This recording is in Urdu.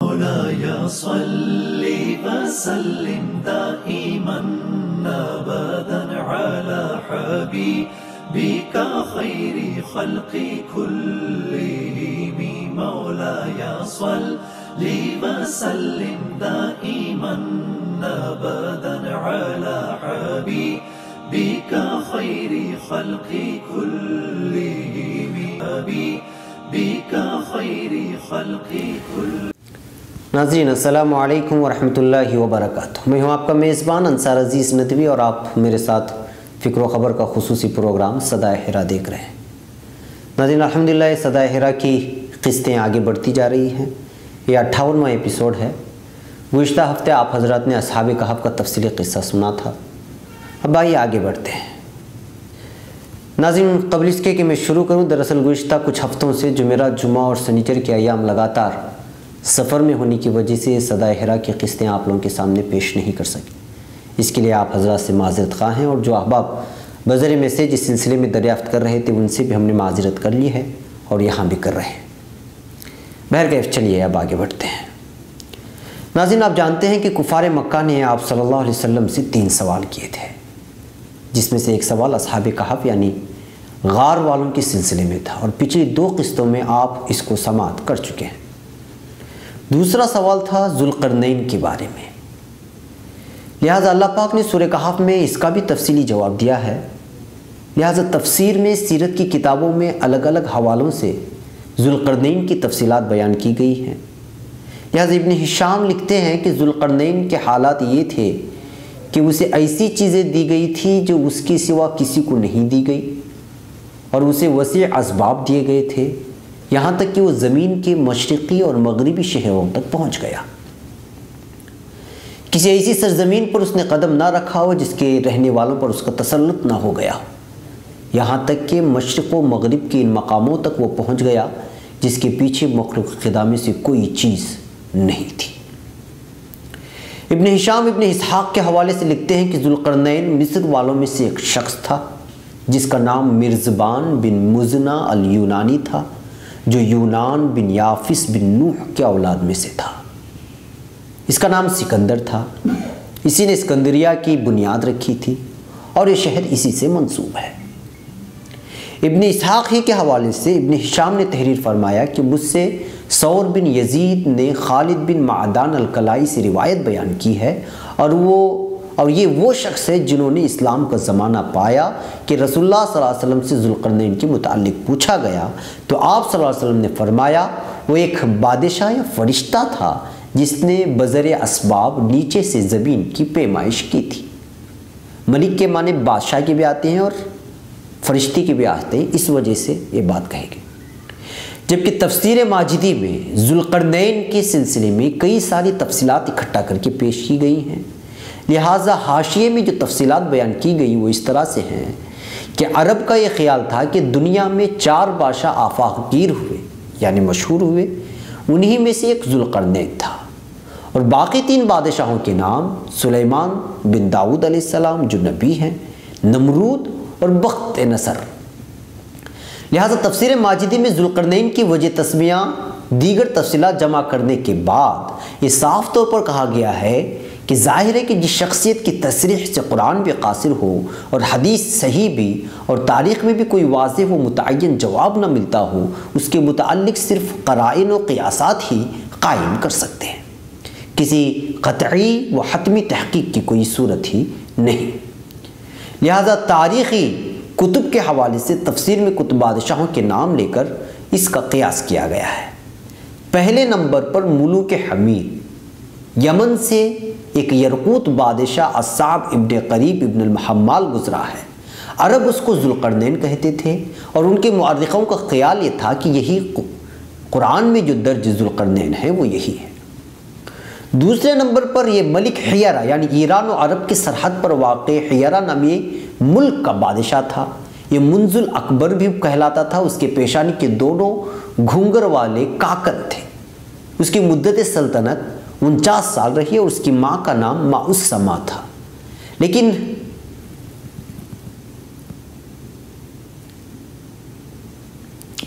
مولاي صل وسلم دائما أبدا على حبيبك خير خلق كلهم مولاي صل وسلم دائما أبدا على حبيبك خير خلق كلهم حبيبك خير خلق كلهم. ناظرین السلام علیکم ورحمۃ اللہ وبرکاتہ. میں ہوں آپ کا میزبان انصار عزیز ندوی اور آپ میرے ساتھ فکر و خبر کا خصوصی پروگرام صدائے حرا دیکھ رہے ہیں. ناظرین الحمدللہ صدائے حرا کی قسطیں آگے بڑھتی جا رہی ہیں. یہ 58واں ایپیسوڈ ہے. گزشتہ ہفتے آپ حضرات نے اصحاب کہف کا تفصیلی قصہ سنا تھا. اب آئیے آگے بڑھتے ہیں. ناظرین قبل اس کے کہ میں شروع کروں، دراصل گزشتہ کچھ ہفتوں سے جمعرات، جمعہ اور سنیچر کے ایام لگاتار سفر میں ہونے کی وجہ سے صدائے حرا کی قسطیں آپ لوگوں کے سامنے پیش نہیں کر سکی. اس کے لیے آپ حضرات سے معذرت خواہ ہیں، اور جو احباب بذریعہ میسیج اس سلسلے میں دریافت کر رہے تھے ان سے بھی ہم نے معذرت کر لی ہے اور یہاں بھی کر رہے ہیں. بہرکیف چلیے اب آگے بڑھتے ہیں. ناظرین آپ جانتے ہیں کہ کفار مکہ نے آپ صلی اللہ علیہ وسلم سے 3 سوال کیے تھے، جس میں سے ایک سوال اصحاب کہف یعنی غار والوں کے سلسلے میں تھا، اور پچھلی 2 قسطوں میں آپ اس کو سماعت کر چکے ہیں. دوسرا سوال تھا ذوالقرنین کے بارے میں. لہٰذا اللہ پاک نے سورہ کہف میں اس کا بھی تفصیلی جواب دیا ہے. لہٰذا تفسیر میں سیرت کی کتابوں میں الگ الگ حوالوں سے ذوالقرنین کی تفصیلات بیان کی گئی ہیں. لہٰذا ابن ہشام لکھتے ہیں کہ ذوالقرنین کے حالات یہ تھے کہ اسے ایسی چیزیں دی گئی تھی جو اس کے سوا کسی کو نہیں دی گئی، اور اسے وسیع اسباب دیے گئے تھے، یہاں تک کہ وہ زمین کے مشرقی اور مغربی شہروں تک پہنچ گیا. کسی ایسی سرزمین پر اس نے قدم نہ رکھا ہو جس کے رہنے والوں پر اس کا تسلط نہ ہو گیا ہو، یہاں تک کہ مشرق و مغرب کے ان مقاموں تک وہ پہنچ گیا جس کے پیچھے مخلوق خدا میں سے کوئی چیز نہیں تھی. ابن ہشام ابن اسحاق کے حوالے سے لکھتے ہیں کہ ذوالقرنین مصر والوں میں سے ایک شخص تھا جس کا نام مرزبان بن مزنہ الیونانی تھا، جو یونان بن یافس بن نوح کے اولاد میں سے تھا. اس کا نام سکندر تھا. اسی نے اسکندریہ کی بنیاد رکھی تھی اور یہ شہر اسی سے منسوب ہے. ابن اسحاق ہی کے حوالے سے ابن ہشام نے تحریر فرمایا کہ مجھ سے ثور بن یزید نے خالد بن معدان الکلائی سے روایت بیان کی ہے، اور یہ وہ شخص ہے جنہوں نے اسلام کا زمانہ پایا کہ رسول اللہ صلی اللہ علیہ وسلم سے ذوالقرنین کے متعلق پوچھا گیا تو آپ صلی اللہ علیہ وسلم نے فرمایا وہ ایک بادشاہ یا فرشتہ تھا جس نے بذریعہ اسباب نیچے سے زمین کی پیمائش کی تھی. ملک کے معنی بادشاہ کے بھی آتے ہیں اور فرشتے کے بھی آتے ہیں، اس وجہ سے یہ بات کہے گی. جبکہ تفسیر ماجدی میں ذوالقرنین کے سلسلے میں کئی ساری تفصیلات اکٹھا کر کے پیش کی گئی ہیں. لہٰذا حاشیے میں جو تفصیلات بیان کی گئی وہ اس طرح سے ہیں کہ عرب کا یہ خیال تھا کہ دنیا میں 4 بادشاہ آفاق گیر ہوئے یعنی مشہور ہوئے، انہی میں سے ایک ذوالقرنین تھا، اور باقی 3 بادشاہوں کے نام سلیمان بن داؤد علیہ السلام جو نبی ہیں، نمرود اور بخت نصر. لہٰذا تفسیر ماجدی میں ذوالقرنین کی وجہ تسمیہ دیگر تفصیلات جمع کرنے کے بعد یہ صاف طور پر کہا گیا ہے کہ ظاہر ہے کہ جس شخصیت کی تصریح سے قرآن بھی قاصر ہو اور حدیث صحیح بھی اور تاریخ میں بھی کوئی واضح و متعین جواب نہ ملتا ہو، اس کے متعلق صرف قرائن و قیاسات ہی قائم کر سکتے ہیں. کسی قطعی و حتمی تحقیق کی کوئی صورت ہی نہیں. لہذا تاریخی کتب کے حوالے سے تفسیر میں کچھ بادشاہوں کے نام لے کر اس کا قیاس کیا گیا ہے. پہلے نمبر پر ملوک حمیر، یمن سے ایک یرقوت بادشاہ الصعب ابن قریب ابن المحمال گزرا ہے. عرب اس کو ذوالقرنین کہتے تھے، اور ان کے مورخوں کا خیال یہ تھا کہ یہی قرآن میں جو درج ذوالقرنین ہے وہ یہی ہے. دوسرے نمبر پر یہ ملک حیرہ یعنی ایران و عرب کی سرحد پر واقع حیرہ نامی ملک کا بادشاہ تھا. یہ منذ اکبر بھی کہلاتا تھا. اس کے پیشانی کے دونوں گھونگر والے کاکد تھے. اس کی مدت سلطنت 49 سال رہی اور اس کی ماں کا نام ماؤسما تھا. لیکن